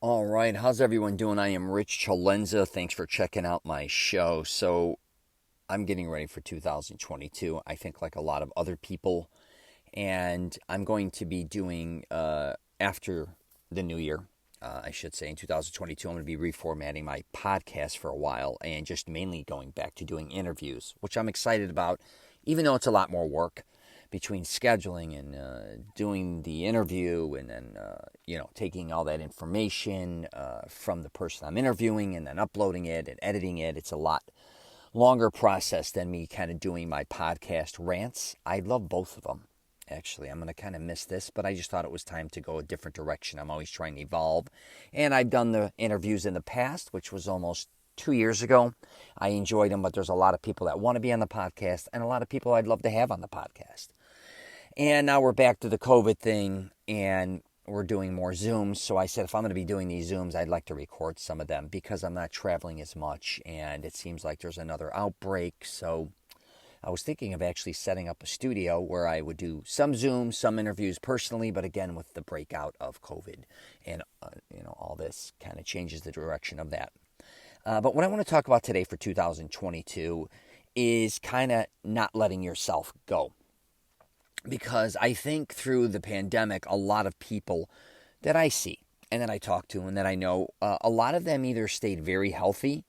All right, how's everyone doing? I am Rich CELENZA. Thanks for checking out my show. So, I'm getting ready for 2022. I think, like a lot of other people, and I'm going to be doing after the new year. I should say in 2022, I'm going to be reformatting my podcast for a while and just mainly going back to doing interviews, which I'm excited about, even though it's a lot more work between scheduling and doing the interview and then taking all that information from the person I'm interviewing and then uploading it and editing it. It's a lot longer process than me kind of doing my podcast rants. I love both of them. Actually, I'm going to kind of miss this, but I just thought it was time to go a different direction. I'm always trying to evolve. And I've done the interviews in the past, which was almost 2 years ago. I enjoyed them, but there's a lot of people that want to be on the podcast and a lot of people I'd love to have on the podcast. And now we're back to the COVID thing and we're doing more Zooms. So I said, if I'm going to be doing these Zooms, I'd like to record some of them because I'm not traveling as much and it seems like there's another outbreak. So I was thinking of actually setting up a studio where I would do some Zooms, some interviews personally, but again, with the breakout of COVID and, all this kind of changes the direction of that. But what I want to talk about today for 2022 is kind of not letting yourself go. Because I think through the pandemic, a lot of people that I see and that I talk to and that I know, a lot of them either stayed very healthy,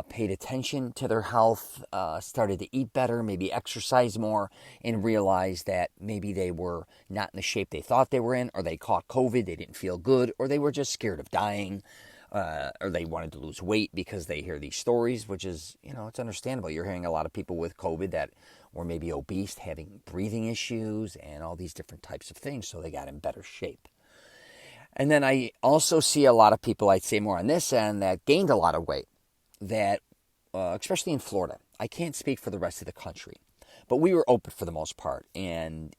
paid attention to their health, started to eat better, maybe exercise more, and realized that maybe they were not in the shape they thought they were in, or they caught COVID, they didn't feel good, or they were just scared of dying, or they wanted to lose weight because they hear these stories, which is, it's understandable. You're hearing a lot of people with COVID that were maybe obese, having breathing issues, and all these different types of things, so they got in better shape. And then I also see a lot of people, I'd say more on this end, that gained a lot of weight, that, especially in Florida, I can't speak for the rest of the country, but we were open for the most part, and,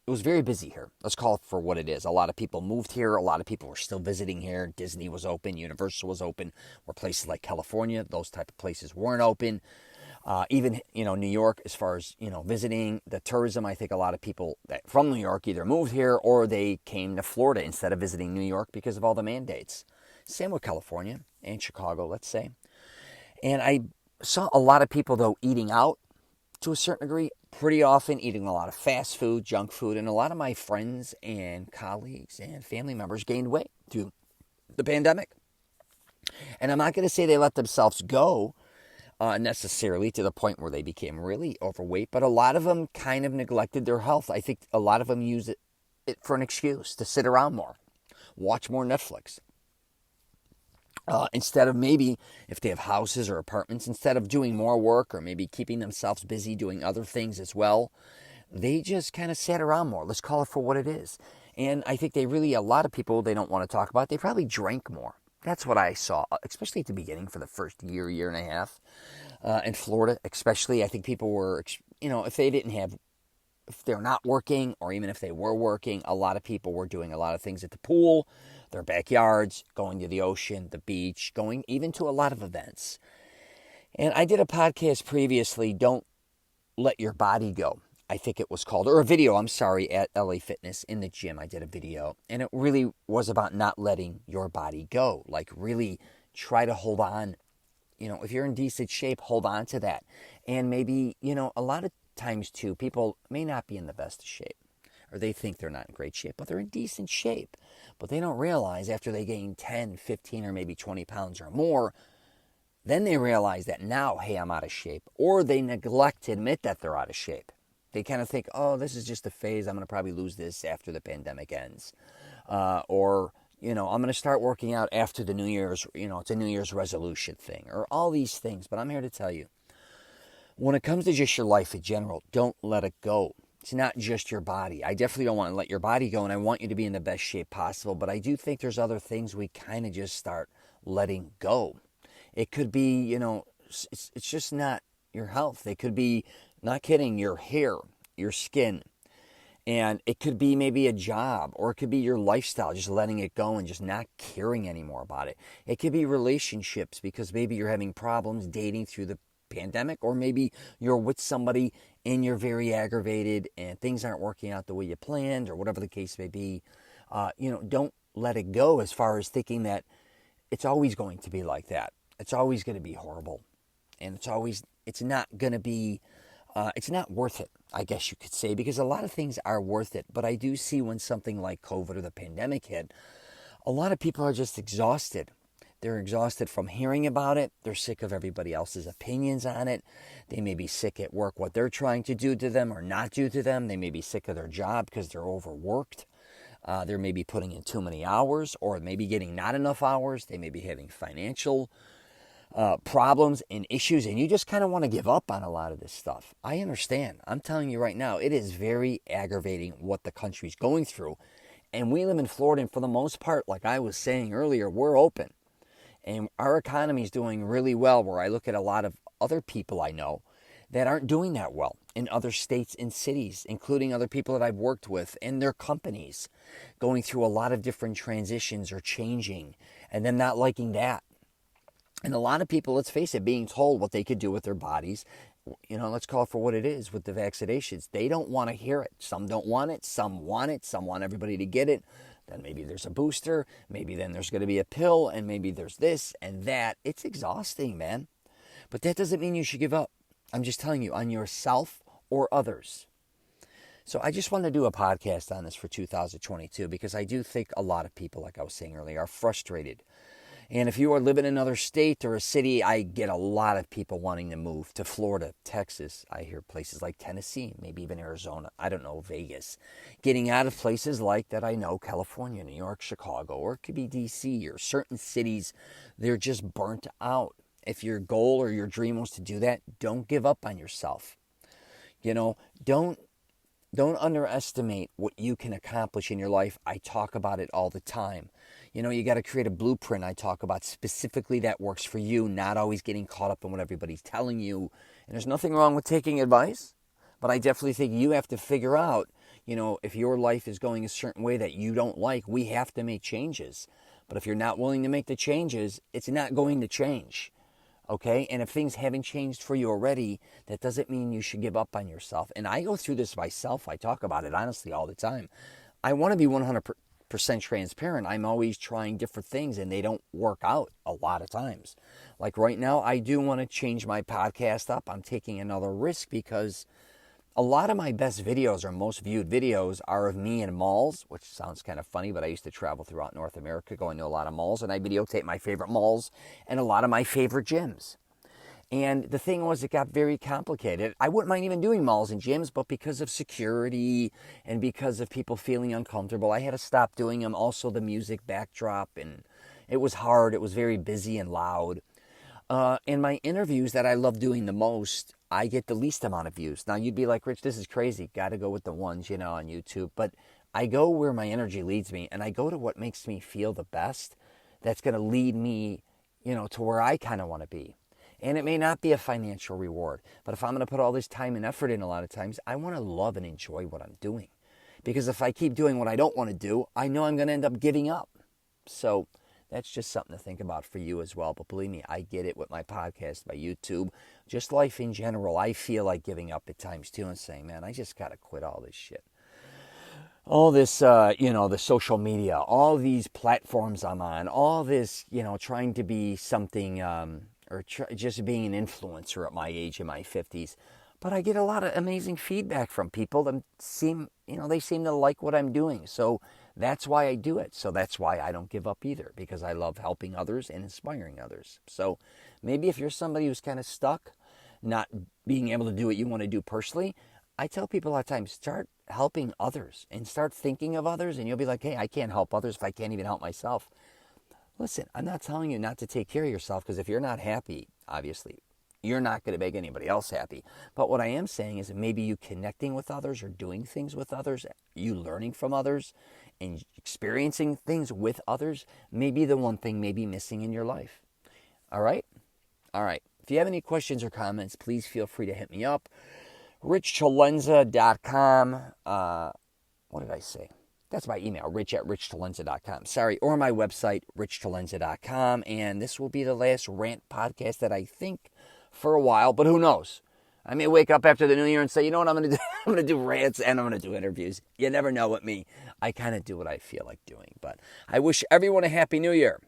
it was very busy here. Let's call it for what it is. A lot of people moved here. A lot of people were still visiting here. Disney was open. Universal was open. Where places like California, those type of places weren't open. Even, New York, as far as, visiting, the tourism, I think a lot of people from New York either moved here or they came to Florida instead of visiting New York because of all the mandates. Same with California and Chicago, let's say. And I saw a lot of people, though, eating out to a certain degree, pretty often eating a lot of fast food, junk food, and a lot of my friends and colleagues and family members gained weight through the pandemic. And I'm not going to say they let themselves go necessarily to the point where they became really overweight, but a lot of them kind of neglected their health. I think a lot of them use it for an excuse to sit around more, watch more Netflix. Instead of maybe, if they have houses or apartments, instead of doing more work or maybe keeping themselves busy doing other things as well, they just kind of sat around more. Let's call it for what it is. And I think a lot of people, they don't want to talk about it. They probably drank more. That's what I saw, especially at the beginning for the first year and a half. In Florida, especially, I think people were, if they're not working, or even if they were working, a lot of people were doing a lot of things at the pool, their backyards, going to the ocean, the beach, going even to a lot of events. And I did a podcast previously, Don't Let Your Body Go, I think it was called, or a video, I'm sorry, at LA Fitness in the gym. I did a video, and it really was about not letting your body go. Like, really try to hold on. If you're in decent shape, hold on to that. And maybe, a lot of times too, people may not be in the best of shape, or they think they're not in great shape, but they're in decent shape. But they don't realize after they gain 10, 15, or maybe 20 pounds or more, then they realize that now, hey, I'm out of shape. Or they neglect to admit that they're out of shape. They kind of think, oh, this is just a phase. I'm going to probably lose this after the pandemic ends. Or I'm going to start working out after the New Year's, it's a New Year's resolution thing, or all these things. But I'm here to tell you, when it comes to just your life in general, don't let it go. It's not just your body. I definitely don't want to let your body go, and I want you to be in the best shape possible. But I do think there's other things we kind of just start letting go. It could be, it's just not your health. It could be, not kidding, your hair, your skin. And it could be maybe a job, or it could be your lifestyle, just letting it go and just not caring anymore about it. It could be relationships, because maybe you're having problems dating through the pandemic, or maybe you're with somebody and you're very aggravated and things aren't working out the way you planned, or whatever the case may be. Don't let it go as far as thinking that it's always going to be like that. It's always going to be horrible. And it's not going to be, it's not worth it, I guess you could say, because a lot of things are worth it. But I do see when something like COVID or the pandemic hit, a lot of people are just exhausted. They're exhausted from hearing about it. They're sick of everybody else's opinions on it. They may be sick at work, what they're trying to do to them or not do to them. They may be sick of their job because they're overworked. They may be putting in too many hours, or maybe getting not enough hours. They may be having financial problems and issues, and you just kind of want to give up on a lot of this stuff. I understand. I'm telling you right now, it is very aggravating what the country's going through. And we live in Florida, and for the most part, like I was saying earlier, we're open. And our economy is doing really well, where I look at a lot of other people I know that aren't doing that well in other states and cities, including other people that I've worked with and their companies, going through a lot of different transitions or changing, and them not liking that. And a lot of people, let's face it, being told what they could do with their bodies, let's call it for what it is with the vaccinations. They don't want to hear it. Some don't want it. Some want it. Some want everybody to get it. Then maybe there's a booster. Maybe then there's going to be a pill. And maybe there's this and that. It's exhausting, man. But that doesn't mean you should give up. I'm just telling you, on yourself or others. So I just wanted to do a podcast on this for 2022 because I do think a lot of people, like I was saying earlier, are frustrated. And if you are living in another state or a city, I get a lot of people wanting to move to Florida, Texas. I hear places like Tennessee, maybe even Arizona. I don't know, Vegas. Getting out of places like that I know, California, New York, Chicago, or it could be D.C. or certain cities. They're just burnt out. If your goal or your dream was to do that, don't give up on yourself. Don't underestimate what you can accomplish in your life. I talk about it all the time. You got to create a blueprint I talk about specifically that works for you, not always getting caught up in what everybody's telling you. And there's nothing wrong with taking advice, but I definitely think you have to figure out, if your life is going a certain way that you don't like, we have to make changes. But if you're not willing to make the changes, it's not going to change. Okay? And if things haven't changed for you already, that doesn't mean you should give up on yourself. And I go through this myself. I talk about it honestly all the time. I want to be 100% transparent. I'm always trying different things and they don't work out a lot of times. Like right now, I do want to change my podcast up. I'm taking another risk because a lot of my best videos or most viewed videos are of me in malls, which sounds kind of funny, but I used to travel throughout North America going to a lot of malls, and I videotape my favorite malls and a lot of my favorite gyms. And the thing was, it got very complicated. I wouldn't mind even doing malls and gyms, but because of security and because of people feeling uncomfortable, I had to stop doing them. Also, the music backdrop, and it was hard. It was very busy and loud. In my interviews that I love doing the most, I get the least amount of views. Now, you'd be like, Rich, this is crazy. Got to go with the ones, on YouTube. But I go where my energy leads me, and I go to what makes me feel the best. That's going to lead me, to where I kind of want to be. And it may not be a financial reward, but if I'm going to put all this time and effort in a lot of times, I want to love and enjoy what I'm doing. Because if I keep doing what I don't want to do, I know I'm going to end up giving up. So that's just something to think about for you as well. But believe me, I get it with my podcast, my YouTube, just life in general. I feel like giving up at times too and saying, man, I just got to quit all this shit. All this, the social media, all these platforms I'm on, all this, trying to be something, just being an influencer at my age in my 50s. But I get a lot of amazing feedback from people that they seem to like what I'm doing. So that's why I do it. So that's why I don't give up either, because I love helping others and inspiring others. So maybe if you're somebody who's kind of stuck, not being able to do what you want to do personally, I tell people a lot of times, start helping others and start thinking of others, and you'll be like, hey, I can't help others if I can't even help myself. Listen, I'm not telling you not to take care of yourself, because if you're not happy, obviously, you're not going to make anybody else happy. But what I am saying is that maybe you connecting with others or doing things with others, you learning from others and experiencing things with others may be the one thing maybe missing in your life. All right? All right. If you have any questions or comments, please feel free to hit me up. RichChalenza.com. What did I say? That's my email, rich@richchalenza.com. Sorry, or my website, richchalenza.com. And this will be the last rant podcast that I think for a while, but who knows? I may wake up after the new year and say, you know what I'm going to do? I'm going to do rants and I'm going to do interviews. You never know with me. I kind of do what I feel like doing. But I wish everyone a happy new year.